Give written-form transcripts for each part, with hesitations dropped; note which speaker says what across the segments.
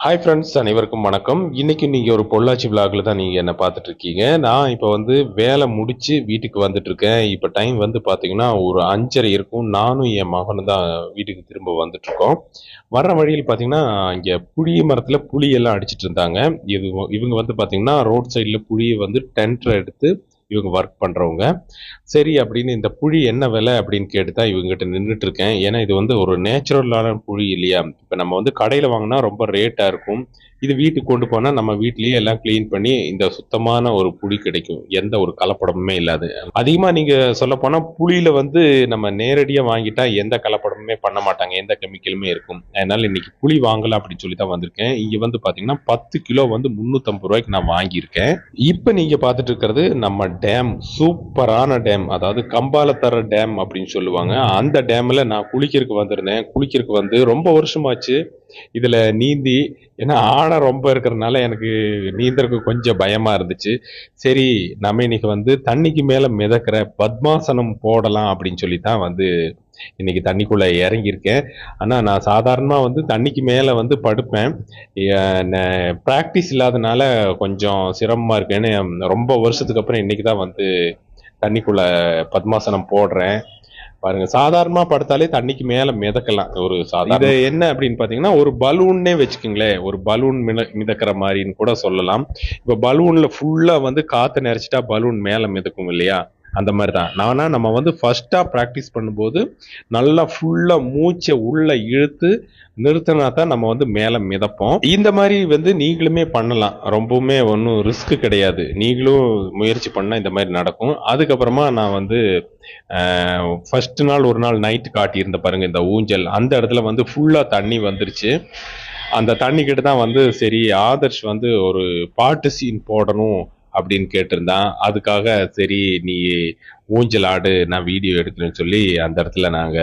Speaker 1: Hi friends, அனைவருக்கும் வணக்கம். இன்னைக்கு நீங்க ஒரு பொள்ளாச்சி விலாக்ல தான் நீங்க என்ன பார்த்துட்டு இருக்கீங்க. நான் இப்போ வந்து வேலை முடிச்சு வீட்டுக்கு வந்துட்டு இருக்கேன். இப்போ டைம் வந்து பார்த்தீங்கன்னா ஒரு 5:30 இருக்கும். நானும் என் மகனும் தான் வீட்டுக்கு திரும்ப வந்துட்டு இருக்கோம். வர்ற வழியில் பார்த்தீங்கன்னா இங்கே புளிய மரத்துல புளி எல்லாம் அடிச்சிட்டு இருந்தாங்க. இவங்க வந்து பார்த்தீங்கன்னா ரோட் சைடில் புளியை வந்து டென்ட்ல எடுத்து இவங்க ஒர்க் பண்றவங்க. சரி அப்படின்னு இந்த புளி என்ன விலை அப்படின்னு கேட்டு தான் இவங்ககிட்ட நின்றுட்டு இருக்கேன். ஏன்னா இது வந்து ஒரு நேச்சுரலான புளி இல்லையா? இப்போ நம்ம வந்து கடையில் வாங்கினா ரொம்ப ரேட்டாக இருக்கும். இது வீட்டுக்கு கொண்டு போனால் நம்ம வீட்டிலேயே எல்லாம் க்ளீன் பண்ணி இந்த சுத்தமான ஒரு புளி கிடைக்கும். எந்த ஒரு கலப்படமுமே இல்லாது. அதிகமாக நீங்கள் சொல்லப்போனால் புளியில் வந்து நம்ம நேரடியாக வாங்கிட்டா எந்த கலப்படமுமே பண்ண மாட்டாங்க. எந்த கெமிக்கலுமே இருக்கும். அதனால இன்னைக்கு புளி வாங்கலாம் அப்படின்னு சொல்லி தான் வந்திருக்கேன். இங்கே வந்து பார்த்தீங்கன்னா 10 கிலோ வந்து 350 ரூபாய்க்கு நான் வாங்கியிருக்கேன். இப்போ நீங்கள் பார்த்துட்டு இருக்கிறது நம்ம டேம். சூப்பரான டேம். அதாவது கம்பாலத்தர டேம் அப்படின்னு சொல்லுவாங்க. அந்த டேம்ல நான் குளிக்கிறதுக்கு வந்திருந்தேன். குளிக்கிறதுக்கு வந்து ரொம்ப வருஷமாச்சு. இதுல நீந்தி, ஏன்னா ஆழம் ரொம்ப இருக்கிறதுனால எனக்கு நீந்தறதுக்கு கொஞ்சம் பயமா இருந்துச்சு. சரி, நம்ம இன்னைக்கு வந்து தண்ணிக்கு மேல மிதக்கிற பத்மாசனம் போடலாம் அப்படின்னு சொல்லி தான் வந்து இன்னைக்கு தண்ணிக்குள்ள இறங்கியிருக்கேன். ஆனா நான் சாதாரணமா வந்து தண்ணிக்கு மேல வந்து படுப்பேன். பிராக்டிஸ் இல்லாதனால கொஞ்சம் சிரமமா இருக்கேன்னு ரொம்ப வருஷத்துக்கு அப்புறம் இன்னைக்கு தான் வந்து தண்ணிக்குள்ள பத்மாசனம் போடுறேன். பாருங்க, சாதாரணமா படுத்தாலே தண்ணிக்கு மேல மிதக்கலாம். ஒரு சாதாரண இது என்ன அப்படின்னு பாத்தீங்கன்னா ஒரு பலூன்னே வச்சுக்கோங்களேன். ஒரு பலூன் மிதக்கிற மாதிரின்னு கூட சொல்லலாம். இப்ப பலூன்ல ஃபுல்லா வந்து காத்து நிறைச்சிட்டா பலூன் மேல மிதக்கும் இல்லையா? அந்த மாதிரி தான். நானா நம்ம வந்து ஃபர்ஸ்டா ப்ராக்டிஸ் பண்ணும்போது நல்லா ஃபுல்லா மூச்சை உள்ள இழுத்து நிறுத்தினா தான் நம்ம வந்து மேல மிதப்போம். இந்த மாதிரி வந்து நீங்களுமே பண்ணலாம். ரொம்பவுமே ஒன்றும் ரிஸ்க் கிடையாது. நீங்களும் முயற்சி பண்ணா இந்த மாதிரி நடக்கும். அதுக்கப்புறமா நான் வந்து ஃபர்ஸ்ட் நாள் ஒரு நாள் நைட்டு காட்டியிருந்த பாருங்க இந்த ஊஞ்சல், அந்த இடத்துல வந்து ஃபுல்லா தண்ணி வந்துருச்சு. அந்த தண்ணி கிட்ட தான் வந்து சரி ஆதர்ஷ் வந்து ஒரு பாட்டு சீன் போடணும் அப்படின்னு கேட்டிருந்தான். அதுக்காக சரி நீ ஊஞ்சல் ஆடு, நான் வீடியோ எடுக்கிறேன்னு சொல்லி அந்த இடத்துல நாங்க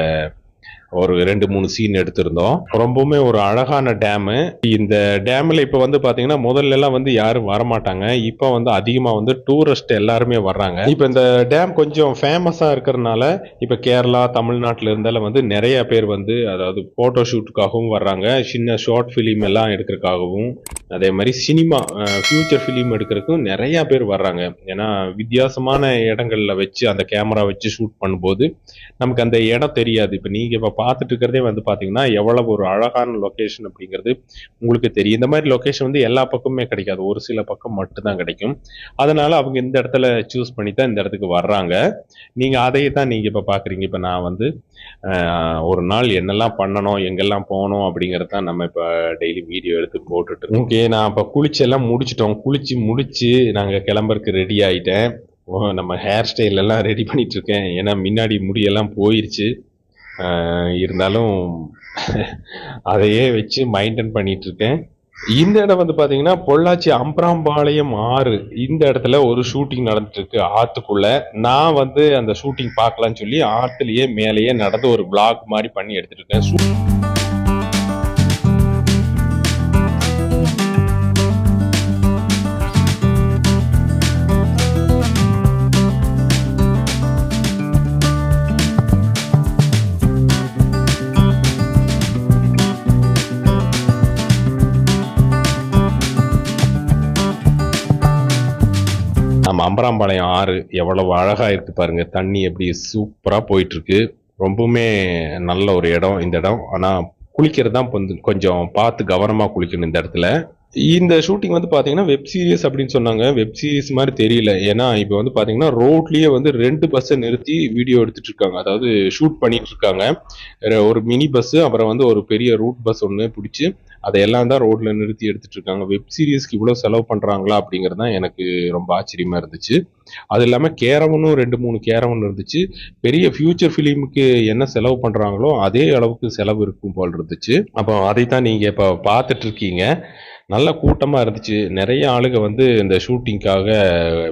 Speaker 1: ஒரு 2, 3 சீன் எடுத்திருந்தோம். ரொம்பவுமே ஒரு அழகான டேமு. இந்த டேம்ல இப்ப வந்து பாத்தீங்கன்னா முதல்ல எல்லாம் வந்து யாரும் வரமாட்டாங்க. இப்ப வந்து அதிகமா வந்து டூரிஸ்ட் எல்லாருமே வர்றாங்க. இப்ப இந்த டேம் கொஞ்சம் ஃபேமஸா இருக்கிறதுனால இப்ப கேரளா, தமிழ்நாட்டுல இருந்தாலும் வந்து நிறைய பேர் வந்து அதாவது போட்டோ ஷூட்டுக்காகவும் வர்றாங்க. சின்ன ஷார்ட் ஃபிலிம் எல்லாம் எடுக்கிறதுக்காகவும், அதே மாதிரி சினிமா ஃபியூச்சர் ஃபிலிம் எடுக்கிறதுக்கும் நிறைய பேர் வர்றாங்க. ஏன்னா வித்தியாசமான இடங்கள்ல வச்சு அந்த கேமரா வச்சு ஷூட் பண்ணும்போது நமக்கு அந்த இடம் தெரியாது. இப்ப நீங்க இப்ப பார்த்துட்டு இருக்கிறதே வந்து பாத்தீங்கன்னா எவ்வளவு ஒரு அழகான லொகேஷன் அப்படிங்கிறது உங்களுக்கு தெரியும். இந்த மாதிரி லொகேஷன் வந்து எல்லா பக்கமுமே கிடைக்காது. ஒரு சில பக்கம் மட்டும்தான் கிடைக்கும். அதனால அவங்க இந்த இடத்துல சூஸ் பண்ணி தான் இந்த இடத்துக்கு வர்றாங்க. நீங்க அதையே தான் நீங்க இப்ப பாக்குறீங்க. இப்ப நான் வந்து ஒரு நாள் என்னெல்லாம் பண்ணணும், எங்கெல்லாம் போகணும் அப்படிங்கறத தான் நம்ம இப்ப டெய்லி வீடியோ எடுத்து போட்டுட்டு இருக்கோம். ஓகே, நான் இப்ப குளிச்சு எல்லாம் முடிச்சிட்டோம். குளிச்சு முடிச்சு நாங்க கிளம்புறதுக்கு ரெடி ஆயிட்டேன். நம்ம ஹேர் ஸ்டைல் எல்லாம் ரெடி பண்ணிட்டு இருக்கேன். ஏன்னா முன்னாடி முடியெல்லாம் போயிருச்சு. இருந்தாலும் அதையே வச்சு மெயின்டைன் பண்ணிட்டு இருக்கேன். இந்த இடம் வந்து பாத்தீங்கன்னா பொள்ளாச்சி அம்பராம்பாளையம் ஆறு. இந்த இடத்துல ஒரு ஷூட்டிங் நடந்துட்டு இருக்கு ஆத்துக்குள்ள. நான் வந்து அந்த ஷூட்டிங் பார்க்கலாம்னு சொல்லி ஆத்துலயே மேலேயே நடந்து ஒரு vlog மாதிரி பண்ணி எடுத்துட்டு இருக்கேன். நம்ம அம்பராம்பாளையம் ஆறு எவ்வளவு அழகா இருக்கு பாருங்க. தண்ணி எப்படி சூப்பரா போயிட்டு இருக்கு. ரொம்பவுமே நல்ல ஒரு இடம் இந்த இடம். ஆனா குளிக்கிறது தான் கொஞ்சம் பார்த்து கவனமா குளிக்கணும் இந்த இடத்துல. இந்த ஷூட்டிங் வந்து பாத்தீங்கன்னா வெப் சீரிஸ் அப்படின்னு சொன்னாங்க. வெப் சீரிஸ் மாதிரி தெரியல. ஏன்னா இப்ப வந்து பாத்தீங்கன்னா ரோட்லயே வந்து 2 பஸ்ஸை நிறுத்தி வீடியோ எடுத்துட்டு இருக்காங்க. அதாவது ஷூட் பண்ணிட்டு இருக்காங்க. ஒரு மினி பஸ், அப்புறம் வந்து ஒரு பெரிய ரூட் பஸ் ஒன்று பிடிச்சி அதையெல்லாம் தான் ரோட்ல நிறுத்தி எடுத்துட்டு இருக்காங்க. வெப் சீரிஸ்க்கு இவ்வளவு செலவு பண்றாங்களா அப்படிங்கிறது தான் எனக்கு ரொம்ப ஆச்சரியமா இருந்துச்சு. அது இல்லாம கேரவனும் 2, 3 கேரவன் இருந்துச்சு. பெரிய ஃபியூச்சர் ஃபிலிமுக்கு என்ன செலவு பண்றாங்களோ அதே அளவுக்கு செலவு இருக்கும் போல் இருந்துச்சு. அப்போ அதைத்தான் நீங்க இப்ப பார்த்துட்டு இருக்கீங்க. நல்ல கூட்டமா இருந்துச்சு. நிறைய ஆளுங்க வந்து இந்த ஷூட்டிங்காக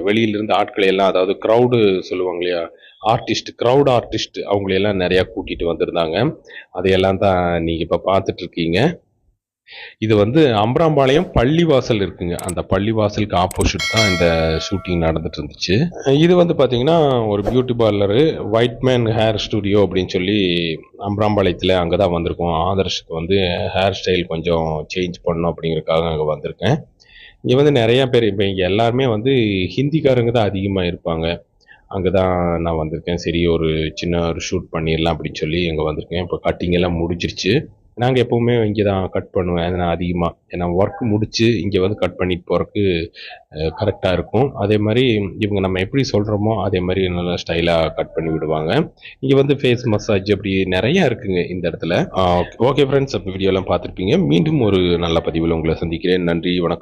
Speaker 1: வெளியில இருந்து ஆட்களை எல்லாம், அதாவது கிரவுடு சொல்லுவாங்க இல்லையா, கிரவுட் ஆர்டிஸ்ட் அவங்களையெல்லாம் நிறைய கூட்டிட்டு வந்திருந்தாங்க. அதையெல்லாம் தான் நீங்க இப்ப பார்த்துட்டு இருக்கீங்க. இது வந்து அம்ராம்பாளையம் பள்ளிவாசல் இருக்குங்க. அந்த பள்ளிவாசலுக்கு ஆப்போசிட் தான் இந்த ஷூட்டிங் நடந்துட்டு இருந்துச்சு. இது வந்து பார்த்தீங்கன்னா, ஒரு beauty parlour, white man hair studio அப்படின்னு சொல்லி அம்ராம்பாளையத்தில அங்க தான் வந்திருக்கோம். ஆதர்ஷுக்கு வந்து ஹேர் ஸ்டைல் கொஞ்சம் சேஞ்ச் பண்ணணும் அப்படிங்கிறதுக்காக அங்க வந்திருக்கேன். இங்க வந்து நெறைய பேர் இப்ப இங்க எல்லாருமே வந்து ஹிந்திக்காரங்க தான் அதிகமா இருப்பாங்க. அங்க தான் நான் வந்திருக்கேன். சரி ஒரு சின்ன ஒரு ஷூட் பண்ணிடலாம் அப்படின்னு சொல்லி இங்க வந்திருக்கேன். இப்போ கட்டிங் எல்லாம் முடிஞ்சிருச்சு. நாங்க எப்பவுமே இங்க தான் கட் பண்ணுவேன். நான் அதிகமா. ஏன்னா ஒர்க் முடிச்சு இங்க வந்து கட் பண்ணிட்டு போறக்கு கரெக்ட்டா இருக்கும். அதே மாரி இவங்க நம்ம எப்படி சொல்றோமோ, அதே மாரி நல்லா ஸ்டைலா கட் பண்ணி விடுவாங்க. இங்க வந்து ஃபேஸ் மசாஜ் அப்படி நெறைய இருக்குங்க இந்த இடத்துல. ஓகே ஃபிரெண்ட்ஸ், அப்ப வீடியோலாம் பார்த்திருப்பீங்க. மீண்டும் ஒரு நல்ல பதிவுல உங்கள சந்திக்கிறேன். நன்றி, வணக்கம்.